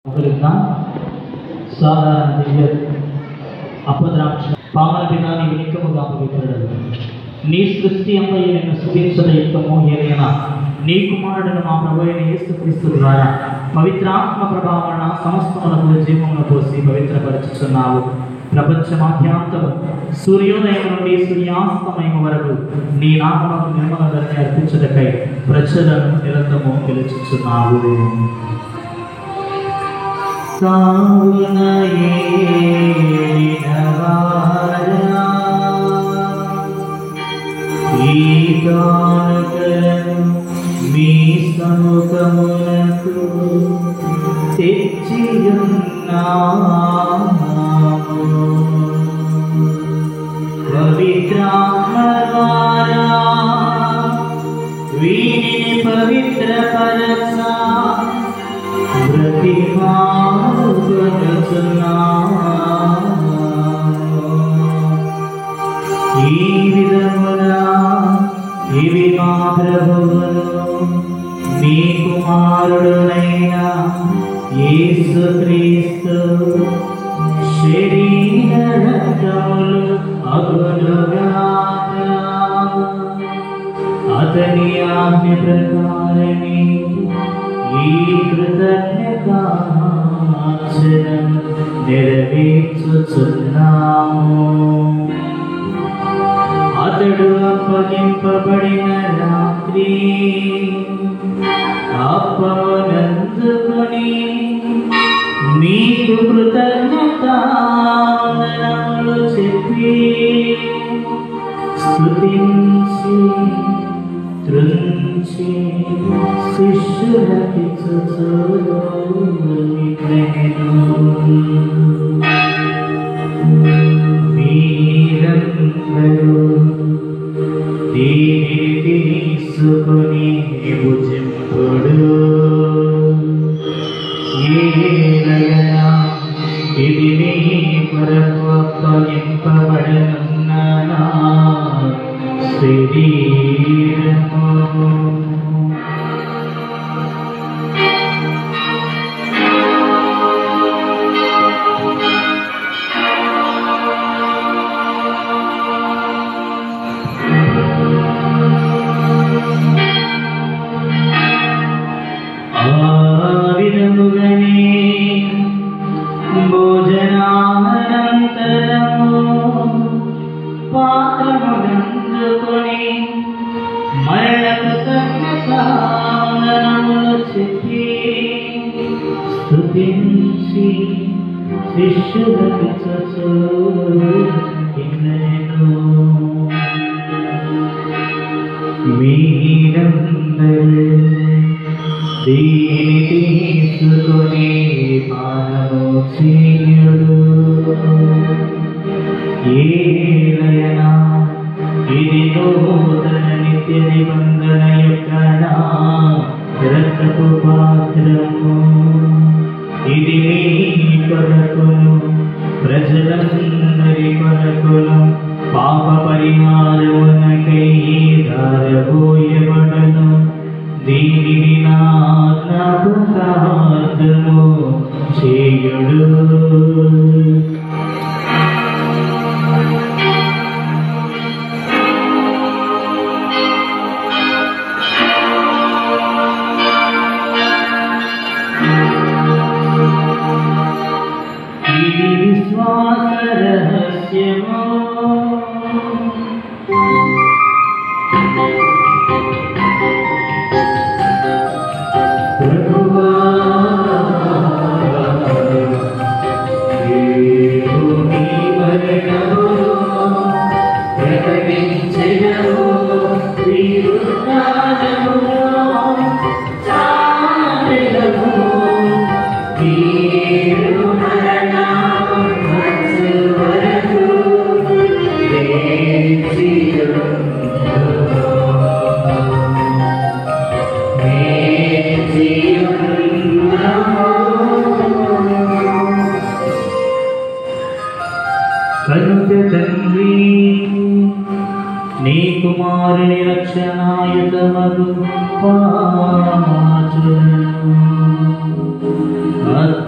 ఒకరిద్దాం సాధారణ దివ్య అపద్రాక్ష పావన పితాని వినికముగా పవిత్రుడు నీ సృష్టి అంతయు నిన్ను స్తుతించుట యుక్తము ఏదైనా నీ కుమారుడును మా ప్రభు అయిన యేసుక్రీస్తు ద్వారా పవిత్రాత్మ ప్రభావన సమస్తములకు జీవమును పోసి పవిత్రపరచుచున్నావు. ప్రపంచమాద్యాంతము సూర్యోదయం నుండి సూర్యాస్తమయం వరకు నీ నామమును నిర్మలతని అర్పించుటకై ప్రజలను నిరంతరము పిలుచుచున్నావు. కావున ఏలినవారా ఈ కానుకలను మీ సముఖమునకు తెచ్చియున్నాము. పవిత్రాత్మ ద్వారా వీనిని పవిత్రపరచ ఈ విధముగా ఇవి మా ప్రభువును మీ కుమారుడునైన యేసుక్రీస్తు శరీర రక్తములు అగునుగాక. అతని ఆజ్ఞ ప్రకారమే ఈ కృతజ్ఞతార్చనం నెరవేర్చుచున్నాము. అతడు అప్పగింపబడిన రాత్రి అప్పనందుకొని మీకు కృతజ్ఞతావందనములు చెప్పి స్తుతించి త్రుంచి శిష్యులకిచ్చుచు మీరందరూ దీనిని తీసుకొని భుజింపుడు. ఏలయనా ఇది మీ కొరకు అప్పగింపబడనున్న నా శరీరము. భోజనానంతరము పాత్రమునందుకొని మరణ కృతజ్ఞతావందనములు చెప్పి స్తుతించి శిష్యులకిచ్చుచు ఇట్లనెను. మీరందరూ దీనిని తీసుకొని పానము చేయుడు. ఏలయనా ఇది నూతన నిత్య నిబంధన యొక్క నా రక్తపు పాత్రము. ఇది మీ కొరకును ప్రజలందరి కొరకును పాప పరిహారమునకై ధారపోయబడును. దీనిని నా జ్ఞాపకార్థము చేయుడు. ఇది విశ్వాస రహస్యము. కనుక తండ్రి నీ కుమారుని రక్షణాయుధమగు పాచులను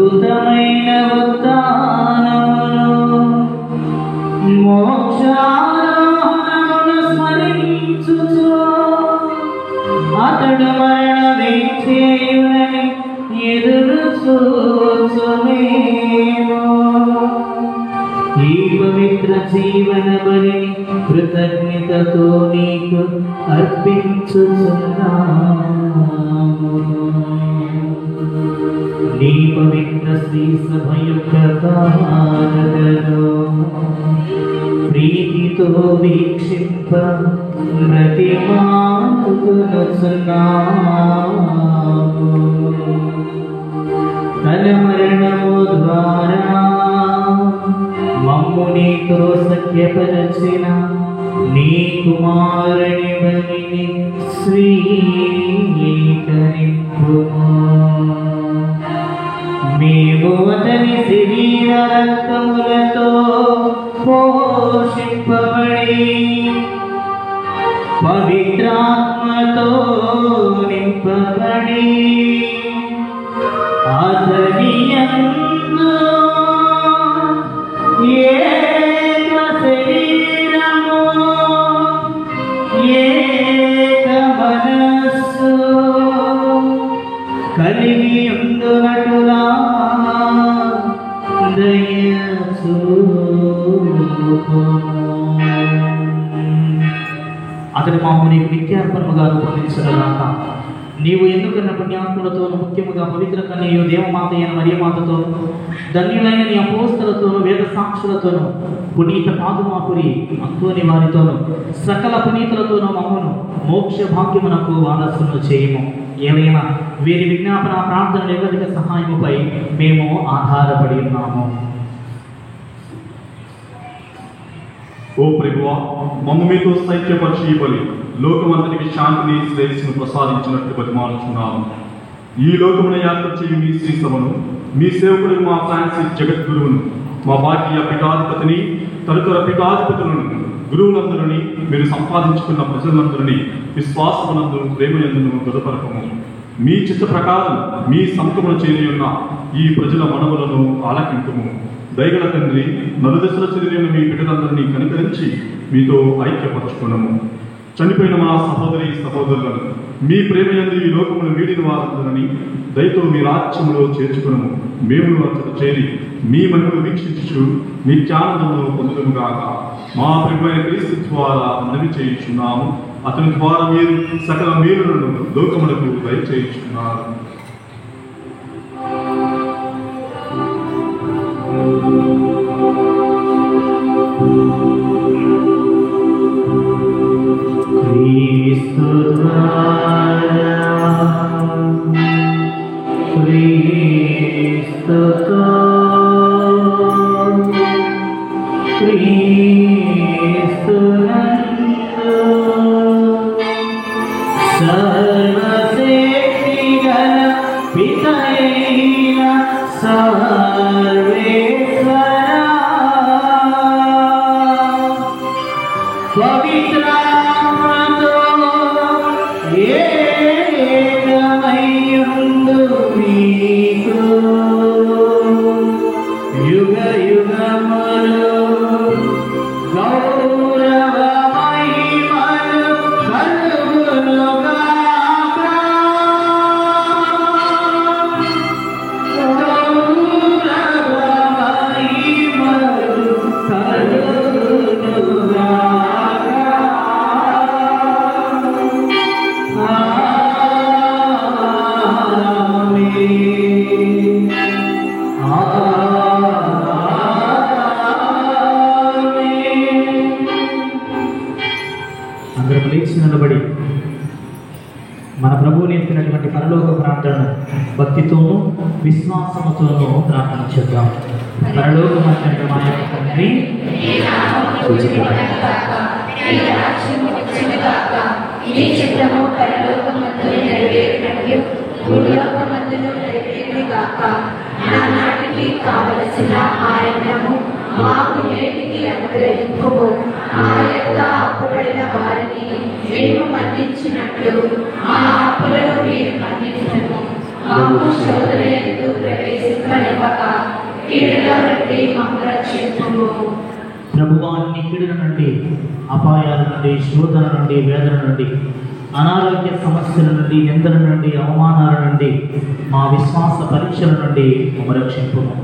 అద్భుతమైన ఉత్థానమును మోక్షారోహణమును స్మరించుచు అతడు మరణమే చేయునని ఎదురు చూచుమేమో. ఈ పవిత్ర జీవన బలిని కృతజ్ఞతతో నీకు అర్పించుచున్నాము. నీ పవిత్ర శ్రీ సభ యొక్క కారకను ప్రీతితో వీక్షింప ప్రతిమానుకొనుచున్నాము. తన మరణము ద్వారా మమ్ము నీతో సఖ్యపరచిన నీ కుమారుని బలిని స్వీకరింపుము. మేము అతని శరీర రక్తములతో పోషింపబడి పవిత్రాత్మతో నింపబడి అతని యందు ఏక శరీరము ఏక మనస్సు కలిగి ఉండునటులా అతని మాము నీకు నిత్యార్పణముగా రూపొందించగలగాక. నీవు ఎందుకన్న పుణ్యాత్ములతోనూ ముఖ్యముగా పవిత్ర కన్యయు దేవమాత అయిన మరియమాతతోనూ ధన్యులైన నీ అపోస్తలతోనూ వేద సాక్షులతోనూ పునీత పాదుమాపురి అంతోని వారితోనూ సకల పునీతులతోనూ మమ్మను మోక్ష భాగ్యమునకు వారసులను చేయము. ఏమైనా వీరి విజ్ఞాపన ప్రార్థన నివేదిక సహాయముపై మేము ఆధారపడి ఉన్నాము. ఓ ప్రభువా, మమ్మ మీతో సైక్యపరిచి ఈ బలి లోకమంతటికి శాంతిని శ్రేయస్సును ప్రసాదించినట్టు బతిమాలుచున్నాము. ఈ లోకమున యాత్ర చేయు మీ శ్రీ సభను మీ సేవకుడు మా ఫ్రాన్సిస్ జగద్గురువును మా భాగ్య పీఠాధిపతిని తదితర పీఠాధిపతులను గురువులందరినీ మీరు సంపాదించుకున్న ప్రజలందరినీ విశ్వాసమునందు ప్రేమయందును గొడపరకము. మీ చిత్త ప్రకారం మీ సముఖమును చేరి ఉన్న ఈ ప్రజల మనవులను ఆలకింపుము. దయగల తండ్రి, నలుదశల చెందిన మీ బిడ్డలందరినీ కనికరించి మీతో ఐక్యపరచుకున్నాము. చనిపోయిన మా సహోదరి సహోదరులను మీ ప్రేమయందు ఈ లోకమును వీడిన వారందరినీ దయతో మీ రాజ్యములో చేర్చుకున్నాము. మేము అతడు చేరి మీ మహిమను వీక్షించు నిత్యానందమును పొందుదుముగాక. మా ప్రభువైన క్రీస్తు ద్వారా మనవి చేయించున్నాము. అతని ద్వారా మీరు సకల మేలులను లోకములకు దయచేయించున్నారు. నిలబడి మన ప్రభువు నేర్పినటువంటి పరలోక ప్రార్థనను భక్తితోనూ విశ్వాసముతోనూ ప్రార్థన చేద్దాం. పరలోకమందు మా యొక్క తండ్రి, నీ చిత్తము పరలోకమందు నెరవేరినట్లు భూలోకమందును నెరవేరుగాక. నానాటికి కావలసిన ఆయనము మాకు నేటికి అనుగ్రహింపుము. మా యొక్క అప్పుబడిన వారిని మేము మన్నించినట్లు మా అప్పులను మీరు మన్నించము. మాకు శోధనయందు ప్రవేశింపనివ్వక కీడుల నుండి మమ్మల్ని రక్షించుము. ప్రభువా, నీ కీడుల నుండి, అపాయాల నుండి, శోధన నుండి, వేదన నుండి, అనారోగ్య సమస్యల నుండి, నిందల నుండి, అవమానాల నుండి, మా విశ్వాస పరీక్షల నుండి మమ్మ రక్షింపుము.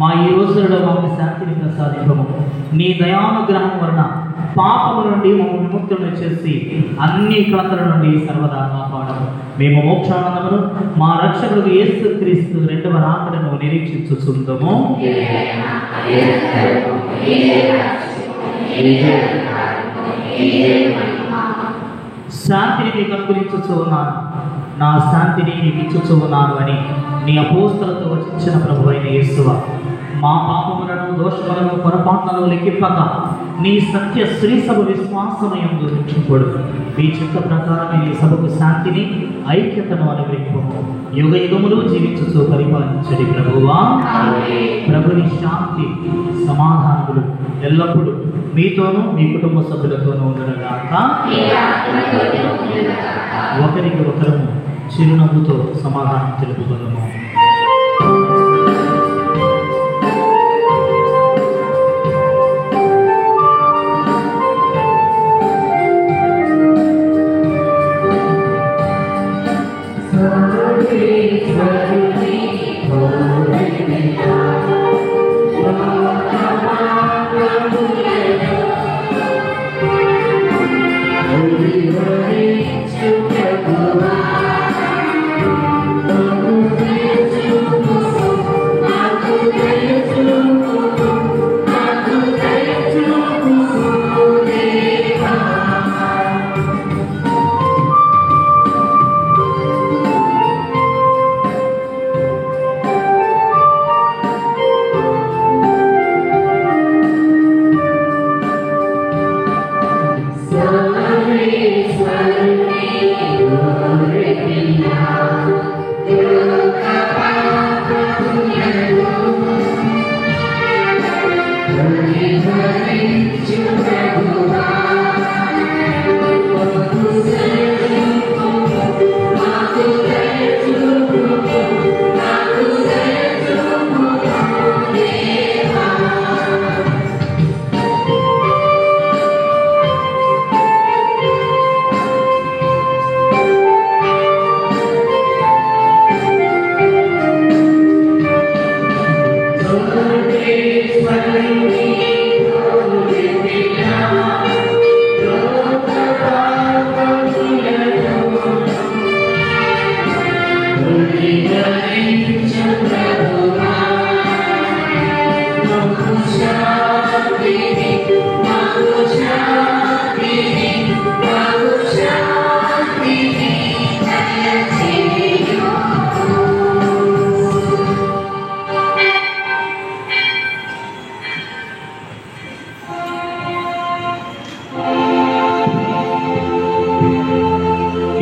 మా ఈ రోజులలో మమ్మల్ని శాంతిని ప్రసాదింపము. నీ దయానుగ్రహం వలన పాపము నుండి మమ్మల్ని విముక్తులను చేసి అన్ని కలతల నుండి సర్వదా కాపాడము. మేము మోక్షానందమును మా రక్షకుడు యేసుక్రీస్తు రెండవ రాకడను నిరీక్షించుచుందము. శాంతిని మీకు అనుగ్రహించుచు ఉన్నాను, నా శాంతిని మీకు ఇచ్చుచు ఉన్నాను అని నీ అపోస్తలతో వచించిన ప్రభు అయిన యేసువా, మా పాపములను, దోషములను, పొరపాట్లను లెక్కింపక నీ సత్య శ్రీ సభ విశ్వాసమయందు రక్షింపడు. మీ చిత్త ప్రకారం ఈ సభకు శాంతిని, ఐక్యతను అనుగ్రహింపు. యుగ యుగములు జీవించుతూ పరిపాలించడి ప్రభువా. ప్రభుని శాంతి, సమాధానములు ఎల్లప్పుడూ మీతోనూ మీ కుటుంబ సభ్యులతోనూ ఉండగాక. ఒకరికి ఒకరము చిరునవ్వుతో సమాధానం తెలుపుకుందాము.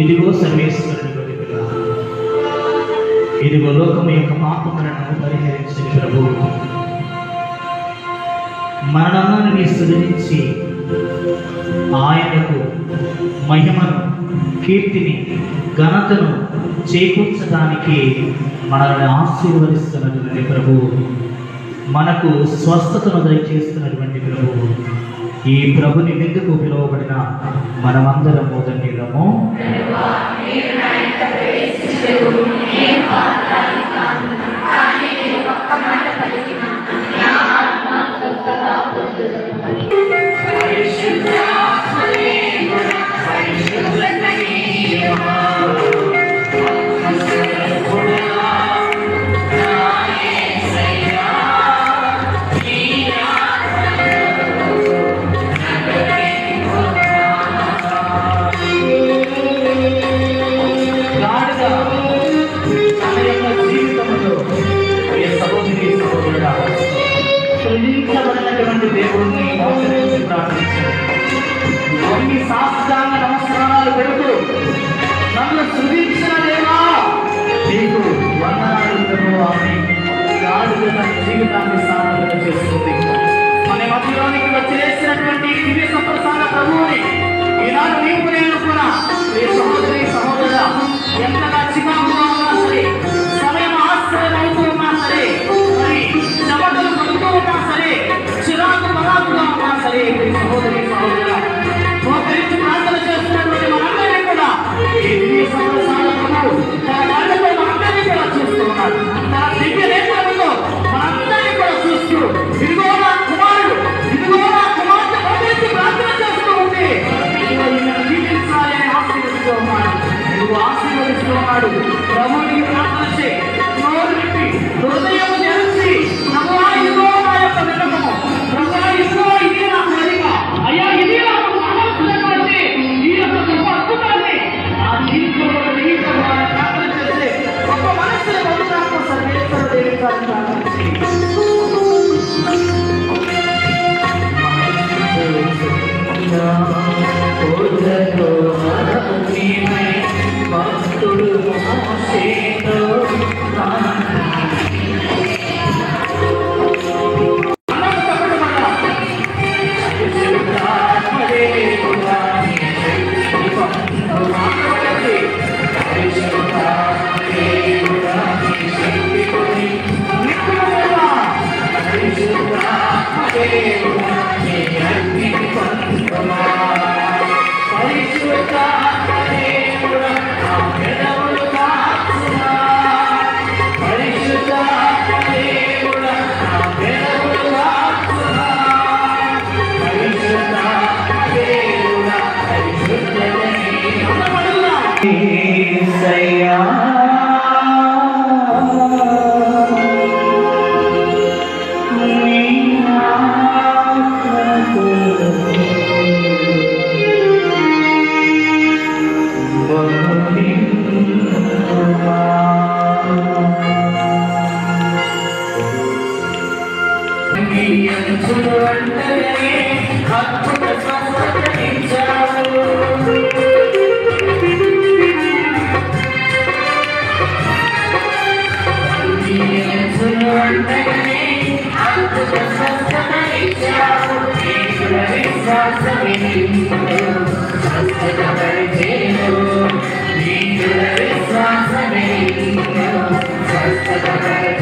ఇదిగో సర్వేశ్వరుని గొర్రెపిల్ల, ఇదిగో లోకము యొక్క పాపములను పరిహరించిన ప్రభువు. మరణాన్ని సృజించి ఆయనకు మహిమను, కీర్తిని, ఘనతను చేకూర్చడానికి మనల్ని ఆశీర్వదిస్తున్నటువంటి ప్రభువు, మనకు స్వస్థతను దయచేస్తున్నటువంటి ప్రభువు, ఈ ప్రభుని విందుకు పిలువబడిన మనమందరము ధన్యులము. దేవుణ్ణి మోసరించి ప్రార్థించారు. అన్ని సాష్టాంగ నమస్కారాలు పెడుతూ, నన్ను సృజించిన దేవా నీకు వందనాలు అని గాడిగా తన జీవితాన్ని సాధన చేస్తుంది. మన మధ్యలోనికి వచ్చేసినటువంటి దివ్య సంప్రసాద ప్రభువుని ఈనాడు నీకు నేను కూడా ఈ సహోదరి సహోదర ఎంతగా చికాకుగా ఉన్నా సరే పూజతో నీవై భక్తుడు మోసేతో Thank you.